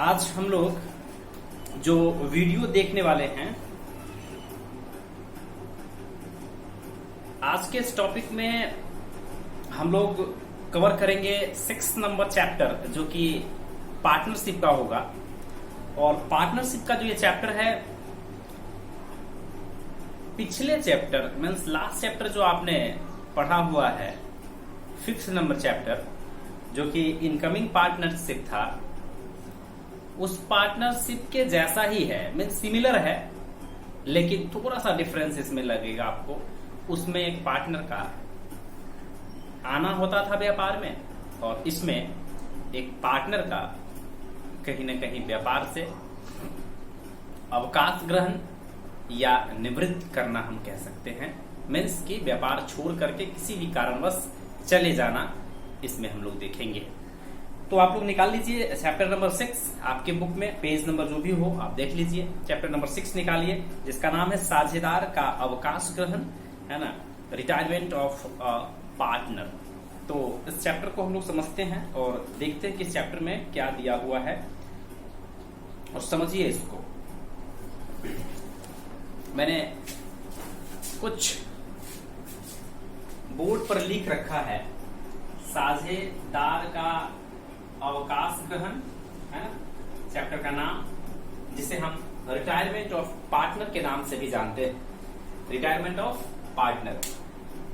आज हम लोग जो वीडियो देखने वाले हैं, आज के इस टॉपिक में हम लोग कवर करेंगे 6 नंबर चैप्टर, जो कि पार्टनरशिप का होगा। और पार्टनरशिप का जो ये चैप्टर है, पिछले चैप्टर मीन्स लास्ट चैप्टर जो आपने पढ़ा हुआ है 5th नंबर चैप्टर, जो कि इनकमिंग पार्टनरशिप था, उस पार्टनरशिप के जैसा ही है, मीन्स सिमिलर है, लेकिन थोड़ा सा डिफरेंस इसमें लगेगा आपको। उसमें एक पार्टनर का आना होता था व्यापार में, और इसमें एक पार्टनर का कहीं न कहीं व्यापार से अवकाश ग्रहण या निवृत्त करना हम कह सकते हैं। मीन्स कि व्यापार छोड़ करके किसी भी कारणवश चले जाना, इसमें हम लोग देखेंगे। तो आप लोग निकाल लीजिए चैप्टर नंबर 6 आपके बुक में, पेज नंबर जो भी हो आप देख लीजिए। चैप्टर नंबर 6 निकालिए, जिसका नाम है साझेदार का अवकाश ग्रहण, है ना, रिटायरमेंट ऑफ पार्टनर। तो इस चैप्टर को हम लोग समझते हैं और देखते हैं कि इस चैप्टर में क्या दिया हुआ है, और समझिए इसको। मैंने कुछ बोर्ड पर लिख रखा है, साझेदार का अवकाश ग्रहण, है ना, चैप्टर का नाम, जिसे हम रिटायरमेंट ऑफ पार्टनर के नाम से भी जानते हैं, रिटायरमेंट ऑफ पार्टनर।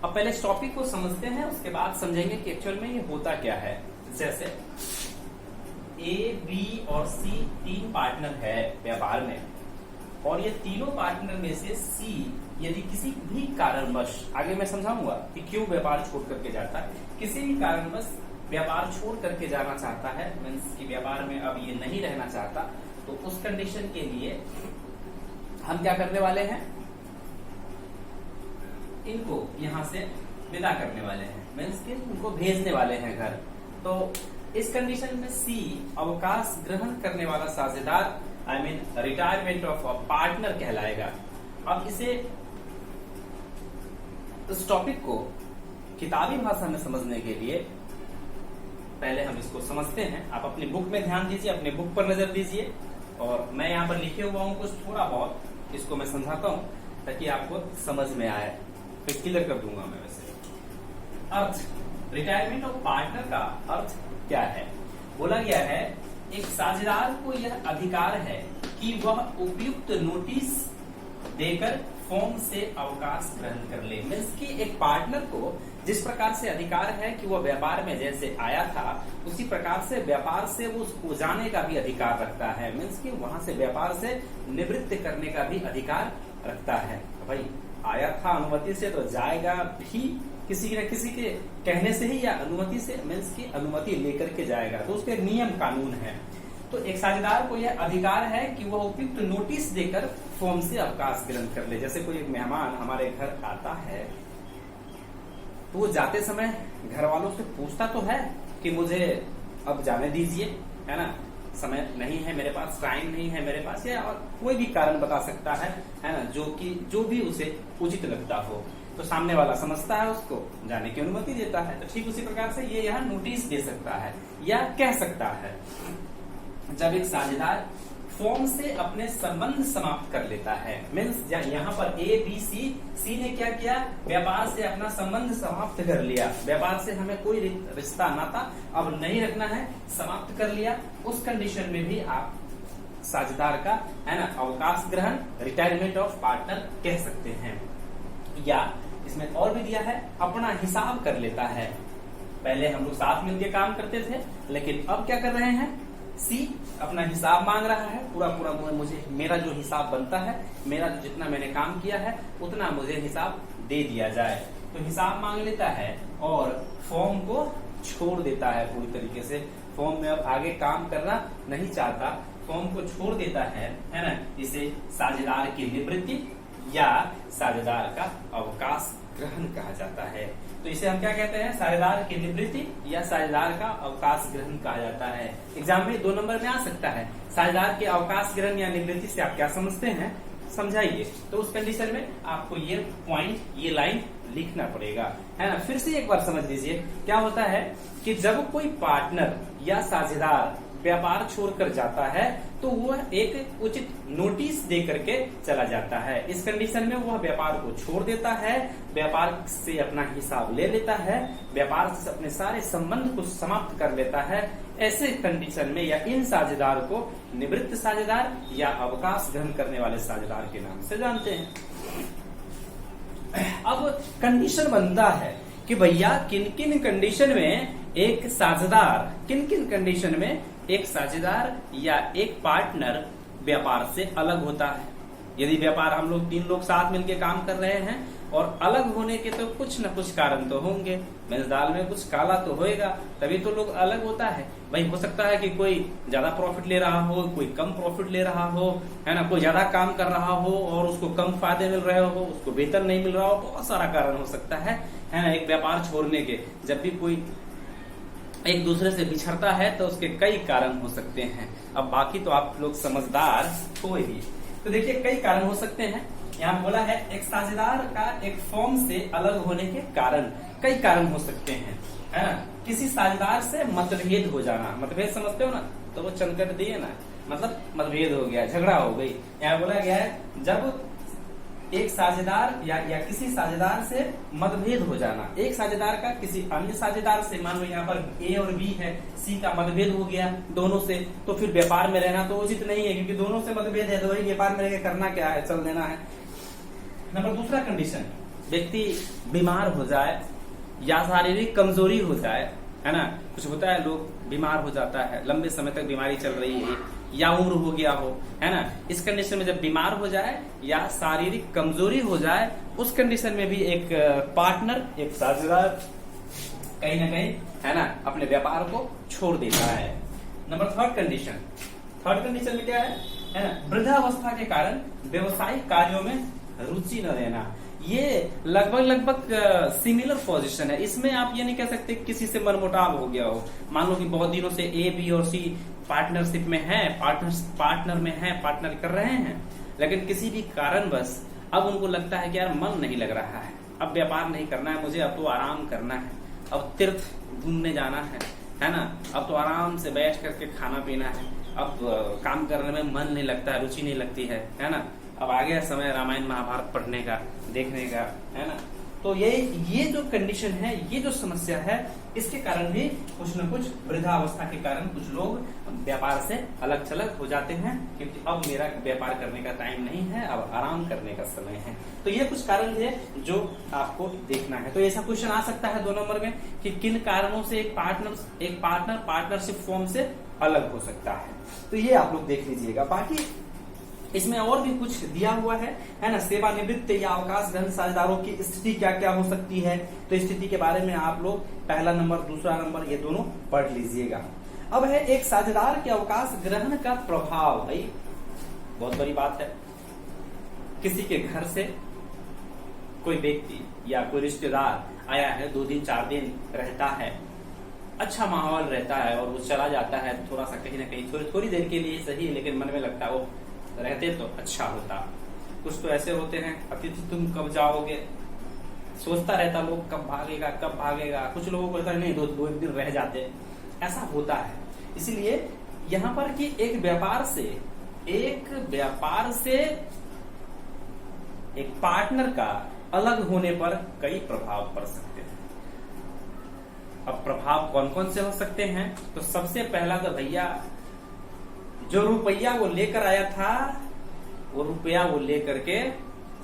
अब पहले इस टॉपिक को समझते हैं, उसके बाद समझेंगे कि एक्चुअल में ये होता क्या है। जैसे ए, बी और सी 3 पार्टनर है व्यापार में, और ये तीनों पार्टनर में से सी यदि किसी भी कारणवश, आगे मैं समझाऊंगा कि क्यों व्यापार छोड़ करके जाता है, किसी भी कारणवश व्यापार छोड़ करके जाना चाहता है, मीन्स कि व्यापार में अब ये नहीं रहना चाहता, तो उस कंडीशन के लिए हम क्या करने वाले हैं, इनको यहां से विदा करने वाले हैं, मीन्स कि उनको भेजने वाले हैं घर। तो इस कंडीशन में सी अवकाश ग्रहण करने वाला साझेदार, I mean retirement of a partner कहलाएगा। अब इसे, इस टॉपिक को किताबी भाषा में समझने के लिए पहले हम इसको समझते हैं। आप अपनी बुक में ध्यान दीजिए, अपने बुक पर नजर दीजिए, और मैं यहाँ पर लिखे हुआ हूँ कुछ थोड़ा बहुत, इसको मैं समझाता हूँ ताकि आपको समझ में आए, फिर क्लियर कर दूंगा मैं। वैसे अर्थ, रिटायरमेंट ऑफ पार्टनर का अर्थ क्या है, बोला गया है एक साझेदार को यह अधिकार है कि वह उपयुक्त नोटिस देकर फॉर्म से अवकाश ग्रहण कर ले। मीन्स कि एक पार्टनर को जिस प्रकार से अधिकार है कि वह व्यापार में जैसे आया था, उसी प्रकार से व्यापार से वो उसको जाने का भी अधिकार रखता है। मीन्स कि वहां से व्यापार से निवृत्त करने का भी अधिकार रखता है। भाई आया था अनुमति से, तो जाएगा भी किसी न किसी के कहने से ही या अनुमति से, मीन्स की अनुमति लेकर के जाएगा। तो उसके नियम कानून है। तो एक साझेदार को यह अधिकार है कि वह उपयुक्त नोटिस देकर फॉर्म से अवकाश ग्रहण कर ले। जैसे कोई मेहमान हमारे घर आता है, तो वो जाते समय घर वालों से पूछता तो है कि मुझे अब जाने दीजिए, है ना, समय नहीं है मेरे पास, टाइम नहीं है मेरे पास, या और कोई भी कारण बता सकता है ना, जो भी उसे उचित लगता हो। तो सामने वाला समझता है, उसको जाने की अनुमति देता है। तो ठीक उसी प्रकार से ये यहाँ नोटिस दे सकता है या कह सकता है। जब एक साझेदार फॉर्म से अपने संबंध समाप्त कर लेता है, मीन्स यहाँ पर ए, बी, सी ने क्या किया, व्यापार से अपना संबंध समाप्त कर लिया, व्यापार से हमें कोई रिश्ता नाता अब नहीं रखना है, समाप्त कर लिया। उस कंडीशन में भी आप साझेदार का, है ना, अवकाश ग्रहण, रिटायरमेंट ऑफ पार्टनर कह सकते हैं। या इसमें और भी दिया है, अपना हिसाब कर लेता है। पहले हम लोग साथ मिलकर काम करते थे, लेकिन अब क्या कर रहे हैं, सी अपना हिसाब मांग रहा है, पूरा मुझे मेरा जो हिसाब बनता है, मेरा जितना मैंने काम किया है उतना मुझे हिसाब दे दिया जाए। तो हिसाब मांग लेता है और फॉर्म को छोड़ देता है पूरी तरीके से। फॉर्म में अब आगे काम करना नहीं चाहता, फॉर्म को छोड़ देता है ना। इसे साझेदार की निवृत्ति या साझेदार का अवकाश ग्रहण कहा जाता है। तो इसे हम क्या कहते हैं, साझेदार की निवृत्ति या साझेदार का अवकाश ग्रहण कहा जाता है। एग्जाम में 2 नंबर में आ सकता है। साझेदार के अवकाश ग्रहण या निवृत्ति से आप क्या समझते हैं, समझाइए। तो उस कंडीशन में आपको ये पॉइंट, ये लाइन लिखना पड़ेगा, है ना। फिर से एक बार समझ लीजिए, क्या होता है कि जब कोई पार्टनर या साझेदार व्यापार छोड़कर जाता है तो वह एक उचित नोटिस दे करके चला जाता है। इस कंडीशन में वह व्यापार को छोड़ देता है, व्यापार से अपना हिसाब ले लेता है, व्यापार से अपने सारे संबंध को समाप्त कर लेता है। ऐसे कंडीशन में या इन साझेदार को निवृत्त साझेदार या अवकाश ग्रहण करने वाले साझेदार के नाम से जानते हैं। अब कंडीशन बनता है कि भैया किन किन कंडीशन में एक साझेदार, किन किन कंडीशन में एक साझेदार या एक पार्टनर व्यापार से अलग होता है। यदि व्यापार हम लोग 3 लोग साथ मिलकर काम कर रहे हैं और अलग होने के तो कुछ न कुछ कारण तो होंगे, मिर्च दाल में कुछ काला तो होएगा, तभी तो लोग अलग होता है। भाई हो सकता है कि कोई ज्यादा प्रॉफिट ले रहा हो, कोई कम प्रॉफिट ले रहा हो, है ना, कोई ज्यादा काम कर रहा हो और उसको कम फायदे मिल रहे हो, उसको वेतन नहीं मिल रहा हो, बहुत सारा कारण हो सकता है ना, एक व्यापार छोड़ने के। जब भी कोई एक दूसरे से बिछड़ता है तो उसके कई कारण हो सकते हैं। अब बाकी तो आप लोग समझदार हो ही। तो देखिए कई कारण हो सकते हैं। यहाँ बोला है एक साझेदार का एक फर्म से अलग होने के कारण, कई कारण हो सकते हैं, है ना। किसी साझेदार से मतभेद हो जाना, मतभेद समझते हो ना, तो वो चनकट दिए ना, मतलब मतभेद हो गया, झगड़ा हो गई। यहाँ बोला गया है जब एक साझेदार या किसी साझेदार से मतभेद हो जाना, एक साझेदार का किसी अन्य साझेदार से, मान लो यहाँ पर ए और बी है, सी का मतभेद हो गया दोनों से, तो फिर व्यापार में रहना तो उचित नहीं है, क्योंकि दोनों से मतभेद है तो वही व्यापार में रहकर करना क्या है, चल देना है। नंबर दूसरा कंडीशन, व्यक्ति बीमार हो जाए या शारीरिक कमजोरी हो जाए, है ना। कुछ होता है लोग बीमार हो जाता है, लंबे समय तक बीमारी चल रही है या उम्र हो गया हो, है ना। इस कंडीशन में जब बीमार हो जाए या शारीरिक कमजोरी हो जाए, उस कंडीशन में भी एक पार्टनर, एक साझेदार कहीं ना कहीं, है ना, अपने व्यापार को छोड़ देता है। नंबर थर्ड कंडीशन में क्या है ना, वृद्धावस्था के कारण व्यवसायिक कार्यों में रुचि न लेना। ये लगभग सिमिलर पोजीशन है। इसमें आप ये नहीं कह सकते किसी से मनमुटाव हो गया हो। मान लो कि बहुत दिनों से ए, बी और सी पार्टनरशिप में है, पार्टनर में है, पार्टनर कर रहे हैं, लेकिन किसी भी कारणवश अब उनको लगता है कि यार मन नहीं लग रहा है, अब व्यापार नहीं करना है मुझे, अब तो आराम करना है, अब तीर्थ घूमने जाना है ना, अब तो आराम से बैठ करके खाना पीना है, अब काम करने में मन नहीं लगता है, रुचि नहीं लगती है ना। अब आ गया समय रामायण महाभारत पढ़ने का, देखने का, है ना। तो ये जो कंडीशन है, ये जो समस्या है, इसके कारण भी कुछ न कुछ वृद्धावस्था के कारण कुछ लोग व्यापार से अलग थलग हो जाते हैं, क्योंकि अब मेरा व्यापार करने का टाइम नहीं है, अब आराम करने का समय है। तो ये कुछ कारण है जो आपको देखना है। तो ऐसा क्वेश्चन आ सकता है 2 नंबर में कि किन कारणों से एक पार्टनर पार्टनरशिप फॉर्म से अलग हो सकता है। तो ये आप लोग देख लीजिएगा। बाकी इसमें और भी कुछ दिया हुआ है ना। सेवानिवृत्त या अवकाश ग्रहण साझेदारों की स्थिति क्या क्या हो सकती है, तो स्थिति के बारे में आप लोग पहला नंबर, दूसरा नंबर, ये दोनों पढ़ लीजिएगा। अब है एक साझेदार के अवकाश ग्रहण का प्रभाव। भाई बहुत बड़ी बात है। किसी के घर से कोई व्यक्ति या कोई रिश्तेदार आया है, 2 दिन 4 दिन रहता है, अच्छा माहौल रहता है और वो चला जाता है, थोड़ा सा कहीं ना कहीं थोड़ी देर के लिए सही, लेकिन मन में लगता है वो रहते तो अच्छा होता। कुछ तो ऐसे होते हैं, अतिथि तुम कब जाओगे, सोचता रहता लोग कब भागेगा। कुछ लोगों को लगता है नहीं 2 दिन रह जाते, ऐसा होता है। इसीलिए यहाँ पर कि एक व्यापार से एक पार्टनर का अलग होने पर कई प्रभाव पड़ सकते हैं। अब प्रभाव कौन कौन से हो सकते हैं, तो सबसे पहला तो भैया जो रुपया वो लेकर आया था, वो रुपया वो लेकर के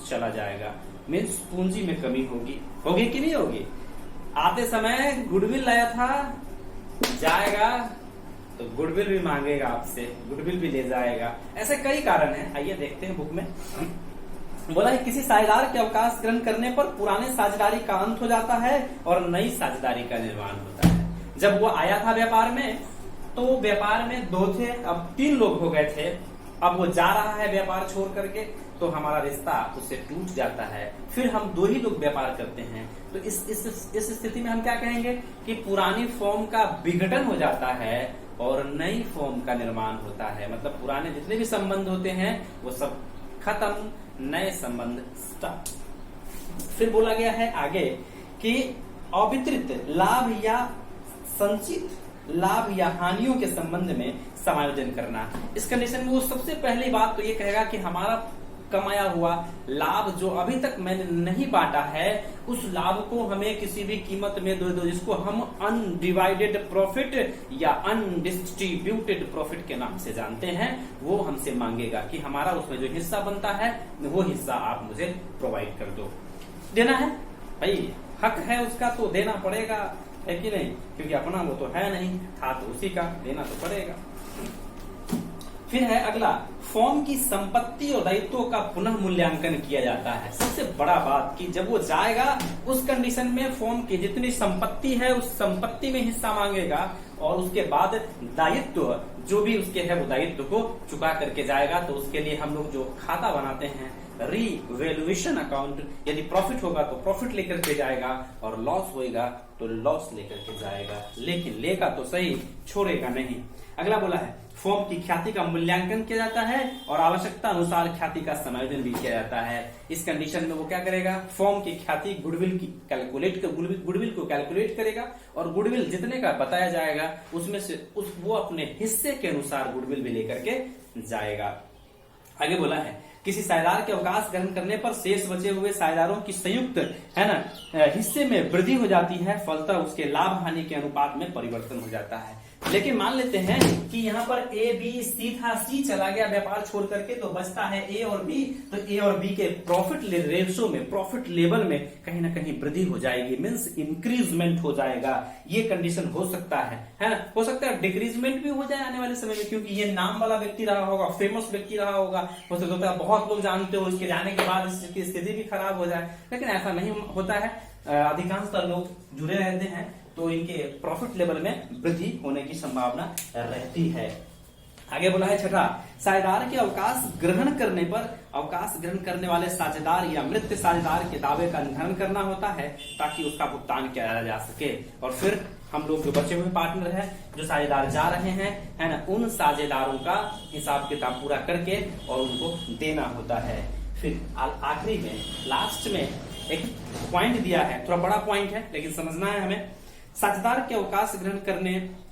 चला जाएगा। मीन्स पूंजी में कमी होगी कि नहीं होगी। आते समय गुडविल लाया था, जाएगा तो गुडविल भी मांगेगा आपसे, गुडविल भी ले जाएगा। ऐसे कई कारण हैं, आइए देखते हैं बुक में। बोला है किसी साझेदार के अवकाश ग्रहण करने पर पुराने साझेदारी का अंत हो जाता है और नई साझेदारी का निर्माण होता है। जब वो आया था व्यापार में, तो व्यापार में 2 थे, अब 3 लोग हो गए थे। अब वो जा रहा है व्यापार छोड़ करके, तो हमारा रिश्ता उससे टूट जाता है। फिर हम 2 ही लोग व्यापार करते हैं, तो इस स्थिति में हम क्या कहेंगे कि पुरानी फॉर्म का विघटन हो जाता है और नई फॉर्म का निर्माण होता है। मतलब पुराने जितने भी संबंध होते हैं वो सब खत्म, नए संबंध स्टार्ट। फिर बोला गया है आगे कि अवितरित लाभ या संचित लाभ या हानियों के संबंध में समायोजन करना। इस कंडीशन में वो सबसे पहली बात तो ये कहेगा कि हमारा कमाया हुआ लाभ जो अभी तक मैंने नहीं बांटा है, उस लाभ को हमें किसी भी कीमत में दो, जिसको हम अनडिवाइडेड प्रॉफिट या अनडिस्ट्रीब्यूटेड प्रॉफिट के नाम से जानते हैं, वो हमसे मांगेगा कि हमारा उसमें जो हिस्सा बनता है वो हिस्सा आप मुझे प्रोवाइड कर दो। देना है भाई, हक है उसका तो देना पड़ेगा, है कि नहीं, क्योंकि अपना वो तो है नहीं, था तो उसी का, देना तो पड़ेगा। फिर है अगला, फॉर्म की संपत्ति और दायित्वों का पुनः मूल्यांकन किया जाता है। सबसे बड़ा बात कि जब वो जाएगा उस कंडीशन में फॉर्म की जितनी संपत्ति है उस संपत्ति में हिस्सा मांगेगा, और उसके बाद दायित्व जो भी उसके है वो दायित्व को चुका करके जाएगा। तो उसके लिए हम लोग जो खाता बनाते हैं रीवैल्यूएशन अकाउंट, यदि प्रॉफिट होगा तो प्रॉफिट लेकर के जाएगा और लॉस होएगा तो लॉस लेकर के जाएगा, लेकिन लेगा तो सही, छोड़ेगा नहीं। अगला बोला है फॉर्म की ख्याति का मूल्यांकन किया जाता है और आवश्यकता अनुसार ख्याति का समायोजन भी किया जाता है। इस कंडीशन में वो क्या करेगा, फॉर्म की ख्याति गुडविल को कैलकुलेट करेगा और गुडविल जितने का बताया जाएगा उसमें से वो अपने हिस्से के अनुसार गुडविल भी लेकर के जाएगा। आगे बोला है किसी साझेदार के अवकाश ग्रहण करने पर शेष बचे हुए साझेदारों की संयुक्त है ना हिस्से में वृद्धि हो जाती है, फलतः उसके लाभ हानि के अनुपात में परिवर्तन हो जाता है। लेकिन मान लेते हैं कि यहाँ पर ए बी सी था, सी चला गया व्यापार छोड़ करके, तो बचता है ए और बी। तो ए और बी के प्रॉफिट रेशियो में, प्रॉफिट लेवल में कहीं ना कहीं वृद्धि हो जाएगी, मींस इंक्रीजमेंट हो जाएगा। ये कंडीशन हो सकता है ना, हो सकता है डिक्रीजमेंट भी हो जाए आने वाले समय में, क्योंकि ये नाम वाला व्यक्ति रहा होगा, फेमस व्यक्ति रहा होगा, हो सकता है बहुत लोग जानते हो, इसके जाने के बाद इसकी स्थिति भी खराब हो जाए, लेकिन ऐसा नहीं होता है। अधिकांशतः लोग जुड़े रहते हैं तो इनके प्रॉफिट लेवल में वृद्धि होने की संभावना रहती है। आगे बोला है छठा, साझेदार के अवकाश ग्रहण करने पर अवकाश ग्रहण करने वाले साझेदार या मृत साझेदार के दावे का निर्धारण करना होता है ताकि उसका भुगतान किया जा सके। और फिर हम लोग जो बचे हुए पार्टनर है, जो साझेदार जा रहे हैं, है ना, उन साझेदारों का हिसाब किताब पूरा करके और उनको देना होता है। फिर आखिरी में लास्ट में एक पॉइंट दिया है, थोड़ा बड़ा पॉइंट है लेकिन समझना है हमें। साझेदार के अवकाश ग्रहण करने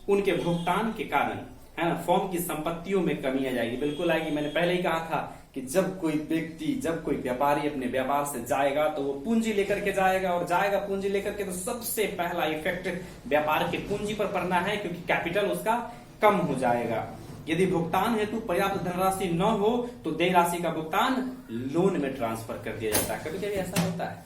उनके भुगतान के कारण है ना फॉर्म की संपत्तियों में कमी आ जाएगी, बिल्कुल आएगी। मैंने पहले ही कहा था कि जब कोई व्यक्ति, जब कोई व्यापारी अपने व्यापार से जाएगा तो वो पूंजी लेकर के जाएगा, और जाएगा पूंजी लेकर के तो सबसे पहला इफेक्ट व्यापार की पूंजी पर पड़ना है, क्योंकि कैपिटल उसका कम हो जाएगा। यदि भुगतान हेतु पर्याप्त धनराशि न हो तो देय राशि का भुगतान लोन में ट्रांसफर कर दिया जाता है। कभी कभी ऐसा होता है,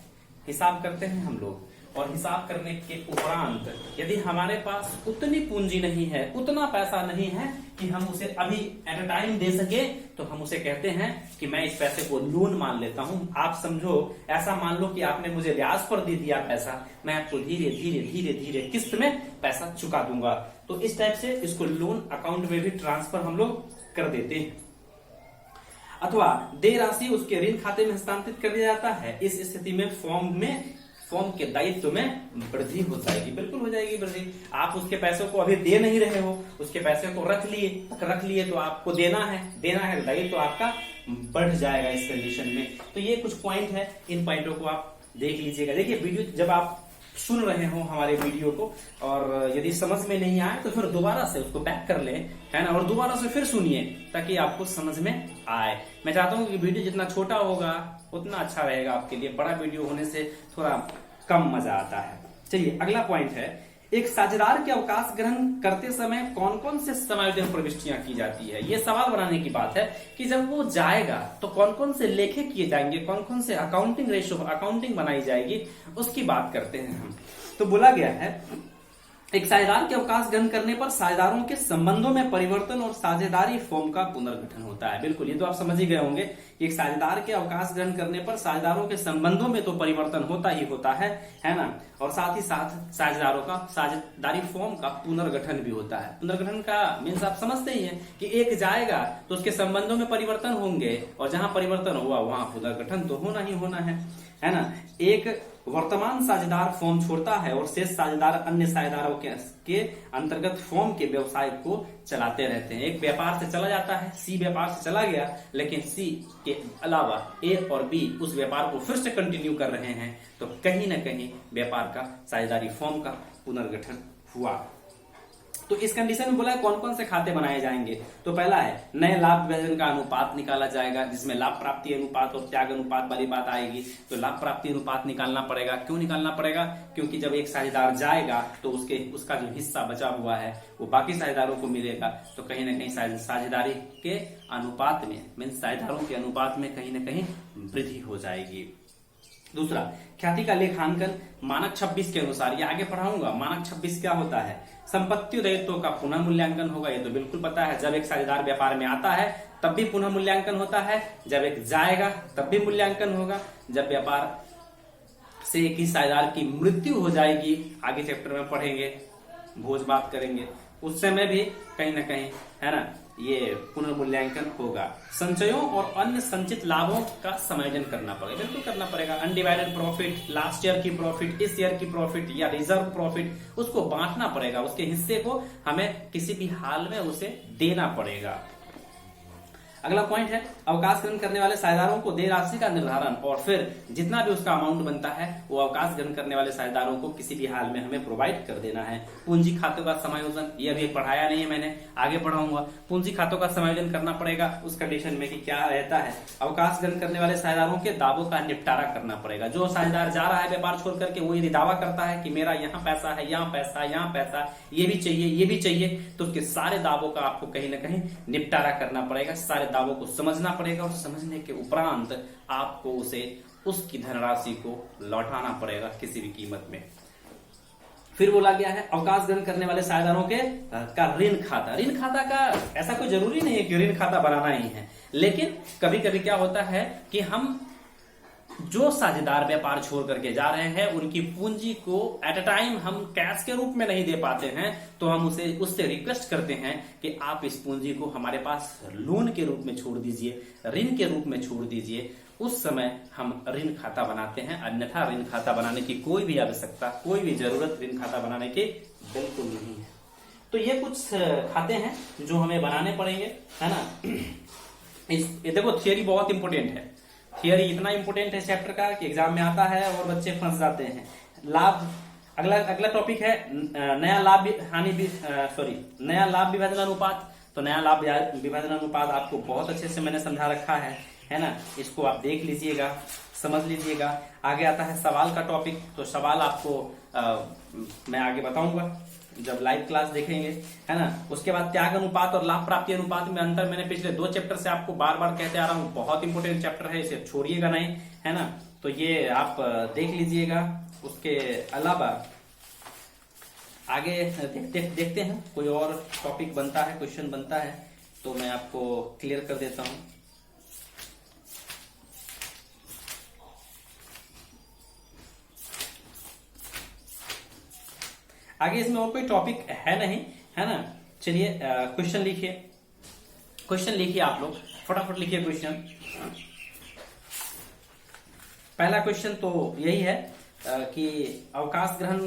हिसाब करते हैं हम लोग, और हिसाब करने के उपरांत यदि हमारे पास उतनी पूंजी नहीं है, उतना पैसा नहीं है कि हम उसे अभी एट अ टाइम दे सके, तो हम उसे कहते हैं कि मैं इस पैसे को लोन मान लेता हूं। आप समझो, ऐसा मान लो कि आपने मुझे ब्याज पर दे दिया पैसा, मैं आपको धीरे धीरे धीरे धीरे किस्त में पैसा चुका दूंगा। तो इस टाइप से इसको लोन अकाउंट में भी ट्रांसफर हम लोग कर देते हैं। अथवा देय राशि उसके ऋण खाते में हस्तांतरित कर दिया जाता है। इस स्थिति में फॉर्म के दायित्व में वृद्धि हो जाएगी, बिल्कुल हो जाएगी वृद्धि। आप उसके पैसों को अभी दे नहीं रहे हो, उसके पैसे को रख लिए तो आपको देना है, दायित्व तो आपका बढ़ जाएगा इस कंडीशन में। तो ये कुछ पॉइंट है, इन पॉइंटों को आप देख लीजिएगा। देखिए वीडियो जब आप सुन रहे हो हमारे वीडियो को, और यदि समझ में नहीं आए तो फिर दोबारा से उसको बैक कर लें, है ना, और दोबारा से फिर सुनिए ताकि आपको समझ में आए। मैं चाहता हूं कि वीडियो जितना छोटा होगा उतना अच्छा रहेगा आपके लिए, बड़ा वीडियो होने से थोड़ा कम मजा आता है। चलिए अगला पॉइंट है, एक साझेदार के अवकाश ग्रहण करते समय कौन कौन से समायोजन प्रविष्टियां की जाती है। ये सवाल बनाने की बात है कि जब वो जाएगा तो कौन कौन से लेखे किए जाएंगे, कौन कौन से अकाउंटिंग बनाई जाएगी, उसकी बात करते हैं हम। तो बोला गया है एक साझेदार के अवकाश ग्रहण करने पर साझेदारों के संबंधों में परिवर्तन और साझेदारी फॉर्म का पुनर्गठन होता है। बिल्कुल, ये तो आप समझ ही गए होंगे। एक साझेदार के अवकाश ग्रहण करने पर साझेदारों के संबंधों में तो परिवर्तन होता ही होता है ना, और साथ ही साथ साझेदारों का साझेदारी फॉर्म का पुनर्गठन भी होता है। पुनर्गठन का मीन्स आप समझते ही हैं कि एक जाएगा तो उसके संबंधों में परिवर्तन होंगे, और जहां परिवर्तन हुआ वहां पुनर्गठन तो होना ही होना है ना। एक वर्तमान साझेदार फॉर्म छोड़ता है और शेष साझेदार अन्य साझेदारों के अंतर्गत फॉर्म के व्यवसाय को चलाते रहते हैं। एक व्यापार से चला जाता है, सी व्यापार से चला गया, लेकिन सी के अलावा ए और बी उस व्यापार को फिर से कंटिन्यू कर रहे हैं, तो कहीं ना कहीं व्यापार का साझेदारी फॉर्म का पुनर्गठन हुआ। तो इस कंडीशन में बोला है कौन कौन से खाते बनाए जाएंगे। तो पहला है नए लाभ विभाजन का अनुपात निकाला जाएगा, जिसमें लाभ प्राप्ति अनुपात और त्याग अनुपात वाली बात आएगी। तो लाभ प्राप्ति अनुपात निकालना पड़ेगा। क्यों निकालना पड़ेगा? क्योंकि जब एक साझेदार जाएगा तो उसका जो हिस्सा बचा हुआ है वो बाकी साझेदारों को मिलेगा। तो कहीं ना कहीं साझेदारी के अनुपात में, मीन्स साझेदारों के अनुपात में कहीं ना कहीं वृद्धि हो जाएगी। दूसरा, ख्याति का लेखांकन मानक 26 के अनुसार, ये आगे पढ़ाऊंगा। मानक 26 क्या होता है? संपत्ति दायित्वों का पुनः मूल्यांकन होगा। ये तो बिल्कुल पता है, जब एक साझेदार व्यापार में आता है तब भी पुनः मूल्यांकन होता है, जब एक जाएगा तब भी मूल्यांकन होगा, जब व्यापार से एक ही साझेदार की मृत्यु हो जाएगी, आगे चैप्टर में पढ़ेंगे, भोज बात करेंगे, उस समय भी कहीं ना कहीं, है ना, ये पुनर्मूल्यांकन होगा। संचयों और अन्य संचित लाभों का समायोजन करना पड़ेगा, बिल्कुल करना पड़ेगा। अनडिवाइडेड प्रॉफिट, लास्ट ईयर की प्रॉफिट, इस ईयर की प्रॉफिट या रिजर्व प्रॉफिट, उसको बांटना पड़ेगा। उसके हिस्से को हमें किसी भी हाल में उसे देना पड़ेगा। अगला पॉइंट है अवकाश ग्रहण करने वाले साझेदारों को देय राशि का निर्धारण, और फिर जितना भी उसका अमाउंट बनता है वो अवकाश ग्रहण करने वाले साझेदारों को किसी भी हाल में हमें प्रोवाइड कर देना है। पूंजी खातों का समायोजन, ये अभी पढ़ाया नहीं है मैंने, आगे पढ़ाऊंगा। पूंजी खातों का समायोजन करना पड़ेगा उस कंडीशन में कि क्या रहता है, अवकाश ग्रहण करने वाले साझेदारों के दावों का निपटारा करना पड़ेगा। जो साझेदार जा रहा है व्यापार छोड़ करके, वो यदि दावा करता है कि मेरा यहाँ पैसा है, यहाँ पैसा, यहाँ पैसा, ये भी चाहिए, ये भी चाहिए, तो उसके सारे दावों का आपको कहीं ना कहीं निपटारा करना पड़ेगा। सारे दावों को समझना पड़ेगा और समझने के उपरांत आपको उसे उसकी धनराशि को लौटाना पड़ेगा किसी भी कीमत में। फिर बोला गया है अवकाश ग्रहण करने वाले साझेदारों के का ऋण खाता। ऋण खाता का ऐसा कोई जरूरी नहीं है कि ऋण खाता बनाना ही है, लेकिन कभी कभी क्या होता है कि हम जो साझेदार व्यापार छोड़ करके जा रहे हैं उनकी पूंजी को एट अ टाइम हम कैश के रूप में नहीं दे पाते हैं, तो हम उससे रिक्वेस्ट करते हैं कि आप इस पूंजी को हमारे पास लोन के रूप में छोड़ दीजिए, ऋण के रूप में छोड़ दीजिए। उस समय हम ऋण खाता बनाते हैं, अन्यथा ऋण खाता बनाने की कोई भी आवश्यकता, कोई भी जरूरत ऋण खाता बनाने की बिल्कुल नहीं है। तो ये कुछ खाते हैं जो हमें बनाने पड़ेंगे, है ना। ये देखो थियरी बहुत इंपोर्टेंट है, थियरी इतना इंपोर्टेंट है चैप्टर का कि एग्जाम में आता है और बच्चे फंस जाते हैं। लाभ, अगला टॉपिक है नया लाभ नया लाभ विभाजन अनुपात। तो नया लाभ विभाजन अनुपात आपको बहुत अच्छे से मैंने समझा रखा है ना, इसको आप देख लीजिएगा, समझ लीजिएगा। आगे आता है सवाल का टॉपिक, तो सवाल आपको मैं आगे बताऊंगा जब लाइव क्लास देखेंगे, है ना। उसके बाद त्याग अनुपात और लाभ प्राप्ति अनुपात में अंतर मैंने पिछले 2 चैप्टर से आपको बार बार कहते आ रहा हूं, बहुत इंपोर्टेंट चैप्टर है, इसे छोड़िएगा नहीं, है ना। तो ये आप देख लीजिएगा। उसके अलावा आगे देखते हैं कोई और टॉपिक बनता है, क्वेश्चन बनता है तो मैं आपको क्लियर कर देता हूं। आगे इसमें और कोई टॉपिक है नहीं, है ना। चलिए क्वेश्चन लिखिए आप लोग, फटाफट लिखिए क्वेश्चन। पहला क्वेश्चन तो यही है कि अवकाश ग्रहण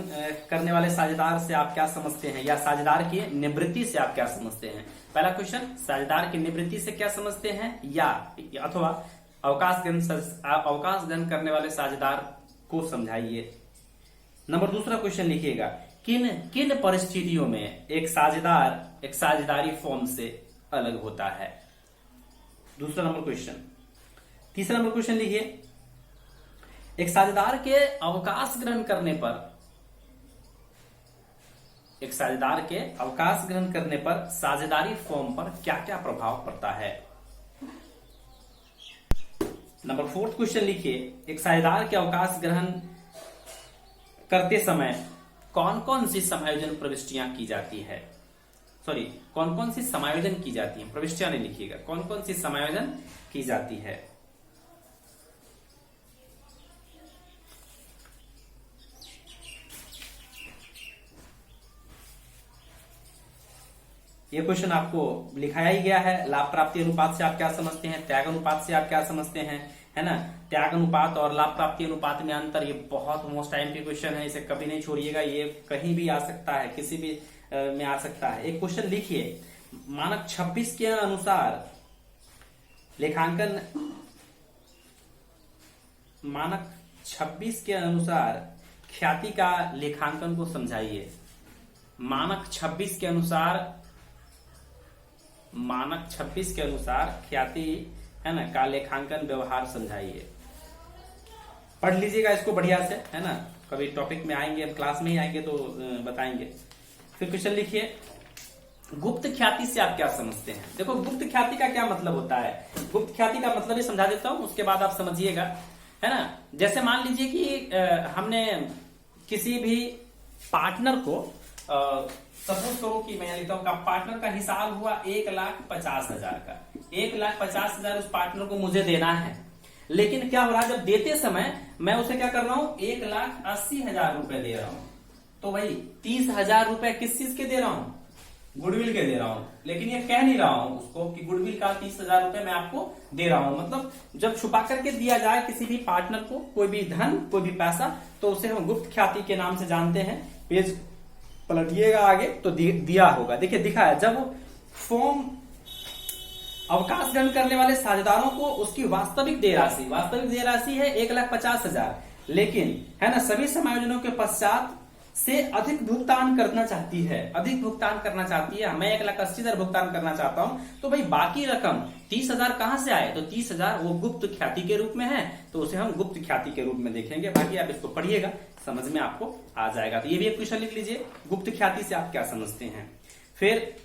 करने वाले साझेदार से आप क्या समझते हैं, या साझेदार की निवृत्ति से आप क्या समझते हैं। पहला क्वेश्चन, साझेदार की निवृत्ति से क्या समझते हैं, या अथवा अवकाश ग्रहण करने वाले साझेदार को समझाइए। नंबर दूसरा क्वेश्चन लिखिएगा, किन परिस्थितियों में एक साझेदार एक साझेदारी फॉर्म से अलग होता है। दूसरा नंबर क्वेश्चन। तीसरा नंबर क्वेश्चन लिखिए, एक साझेदार के अवकाश ग्रहण करने पर साझेदारी फॉर्म पर क्या क्या प्रभाव पड़ता है। नंबर 4 क्वेश्चन लिखिए, एक साझेदार के अवकाश ग्रहण करते समय कौन कौन सी समायोजन प्रविष्टियां की जाती है, कौन कौन सी समायोजन की जाती है, प्रविष्टियां नहीं लिखिएगा, कौन कौन सी समायोजन की जाती है। ये क्वेश्चन आपको लिखाया ही गया है। लाभ प्राप्ति अनुपात से आप क्या समझते हैं, त्याग अनुपात से आप क्या समझते हैं, है ना। त्याग अनुपात और लाभ प्राप्ति अनुपात में अंतर, ये बहुत मोस्ट टाइम के क्वेश्चन है, इसे कभी नहीं छोड़िएगा, ये कहीं भी आ सकता है, किसी भी में आ सकता है। एक क्वेश्चन लिखिए, मानक 26 के अनुसार लेखांकन, मानक 26 के अनुसार ख्याति का लेखांकन को समझाइए। मानक 26 के अनुसार ख्याति है ना का लेखांकन व्यवहार समझाइए। पढ़ लीजिएगा इसको बढ़िया से, है ना। कभी टॉपिक में आएंगे, हम क्लास में ही आएंगे तो बताएंगे। फिर क्वेश्चन लिखिए, गुप्त ख्याति से आप क्या समझते हैं। देखो गुप्त ख्याति का क्या मतलब होता है, गुप्त ख्याति का मतलब ही समझा देता हूं, उसके बाद आप समझिएगा, है ना। जैसे मान लीजिए कि हमने किसी भी पार्टनर को सपोज करो कि मैं लिखता हूं पार्टनर का हिसाब हुआ 1,50,000 का, 1,50,000 उस पार्टनर को मुझे देना है। लेकिन क्या हो रहा है, जब देते समय मैं उसे क्या कर रहा हूं, 1,80,000 रुपए दे रहा हूं। तो भाई 30,000 रुपए किस चीज के दे रहा हूं, गुडविल के दे रहा हूं। लेकिन ये कह नहीं रहा हूं उसको कि गुडविल का 30,000 रुपए मैं आपको दे रहा हूं। मतलब जब छुपा करके दिया जाए किसी भी पार्टनर को कोई भी धन, कोई भी पैसा, तो उसे हम गुप्त ख्याति के नाम से जानते हैं। पेज पलटिएगा आगे तो दिया होगा, देखिए दिखा है। जब फॉर्म अवकाश ग्रहण करने वाले साझेदारों को उसकी वास्तविक देय राशि है 1,50,000, लेकिन है ना सभी समायोजनों के पश्चात से अधिक भुगतान करना चाहती है, मैं 1,80,000 भुगतान करना चाहता हूं। तो भाई बाकी रकम 30,000 कहां से आए, तो 30,000 वो गुप्त ख्याति के रूप में है, तो उसे हम गुप्त ख्याति के रूप में देखेंगे। बाकी आप इसको पढ़िएगा, समझ में आपको आ जाएगा। तो ये भी एक क्वेश्चन लिख लीजिए, गुप्त ख्याति से आप क्या समझते हैं। फिर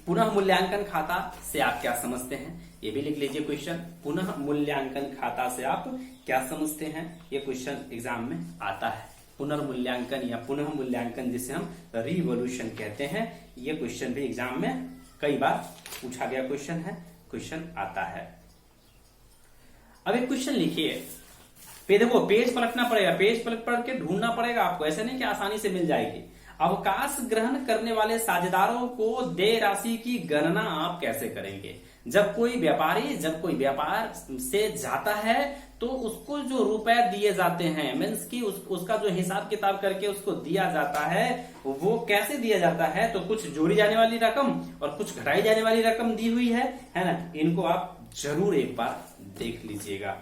पुनः मूल्यांकन खाता से आप क्या समझते हैं, ये भी लिख लीजिए क्वेश्चन। पुनः मूल्यांकन खाता से आप क्या समझते हैं, ये क्वेश्चन एग्जाम में आता है। पुनर्मूल्यांकन या पुनः मूल्यांकन जिसे हम रिवोल्यूशन कहते हैं, ये क्वेश्चन भी एग्जाम में कई बार पूछा गया क्वेश्चन है, क्वेश्चन आता है। अब एक क्वेश्चन लिखिए, देखो पेज पलटना पड़ेगा, पेज पलट के ढूंढना पड़ेगा आपको, ऐसे नहीं कि आसानी से मिल जाएगी। अवकाश ग्रहण करने वाले साझेदारों को देय राशि की गणना आप कैसे करेंगे। जब कोई व्यापार से जाता है तो उसको जो रुपए दिए जाते हैं, मीन्स कि उसका जो हिसाब किताब करके उसको दिया जाता है, वो कैसे दिया जाता है, तो कुछ जोड़ी जाने वाली रकम और कुछ घटाई जाने वाली रकम दी हुई है ना। इनको आप जरूर एक बार देख लीजिएगा।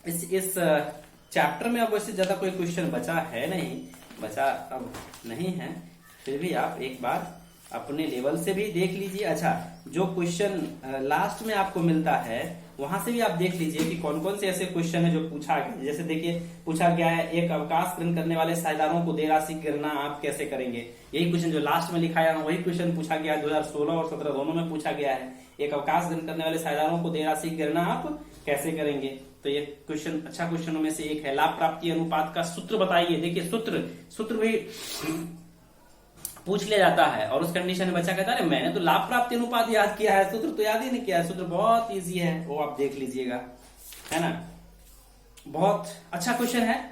इस चैप्टर में अब वैसे ज्यादा कोई क्वेश्चन बचा अब नहीं है, फिर भी आप एक बार अपने लेवल से भी देख लीजिए। अच्छा, जो क्वेश्चन लास्ट में आपको मिलता है वहां से भी आप देख लीजिए कि कौन कौन से ऐसे क्वेश्चन है जो पूछा गया। जैसे देखिए पूछा गया है, एक अवकाश ग्रहण करने वाले साझेदारों को देय राशि की गणना आप कैसे करेंगे। यही क्वेश्चन जो लास्ट में लिखा है वही क्वेश्चन पूछा गया है, 2016 और 17 दोनों में पूछा गया है। एक अवकाश ग्रहण करने वाले साझेदारों को देय राशि की गणना आप कैसे करेंगे। तो ये क्वेश्चन अच्छा क्वेश्चनों में से एक है। लाभ प्राप्ति अनुपात का सूत्र बताइए। देखिए सूत्र भी पूछ लिया जाता है और उस कंडीशन में बच्चा कहता है मैंने तो लाभ प्राप्ति अनुपात याद किया है, सूत्र तो याद ही नहीं किया है। सूत्र बहुत इजी है, वो आप देख लीजिएगा, है ना। बहुत अच्छा क्वेश्चन है।